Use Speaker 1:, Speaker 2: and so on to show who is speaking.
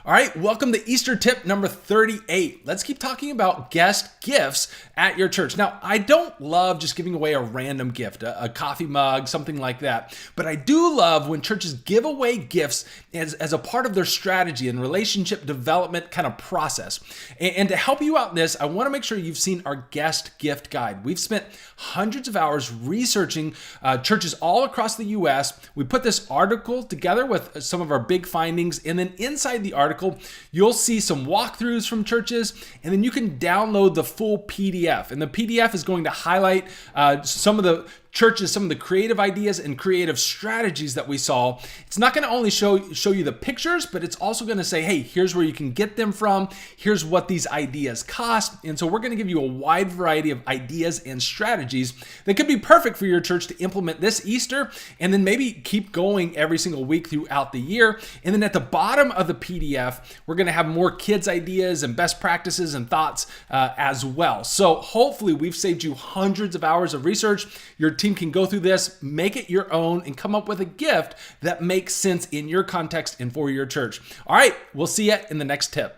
Speaker 1: All right, welcome to Easter tip number 38. Let's keep talking about guest gifts at your church. Now, I don't love just giving away a random gift, a coffee mug, something like that. But I do love when churches give away gifts as a part of their strategy and relationship development kind of process. And to help you out in this, I want to make sure you've seen our guest gift guide. We've spent hundreds of hours researching churches all across the U.S. We put this article together with some of our big findings, and then inside the article, you'll see some walkthroughs from churches, and then you can download the full PDF. And the PDF is going to highlight some of the churches, some of the creative ideas and creative strategies that we saw. It's not going to only show you the pictures, but it's also going to say, hey, here's where you can get them from. Here's what these ideas cost. And so we're going to give you a wide variety of ideas and strategies that could be perfect for your church to implement this Easter, and then maybe keep going every single week throughout the year. And then at the bottom of the PDF, we're going to have more kids' ideas and best practices and thoughts as well. So hopefully we've saved you hundreds of hours of research. Your team can go through this, make it your own, and come up with a gift that makes sense in your context and for your church. All right, we'll see you in the next tip.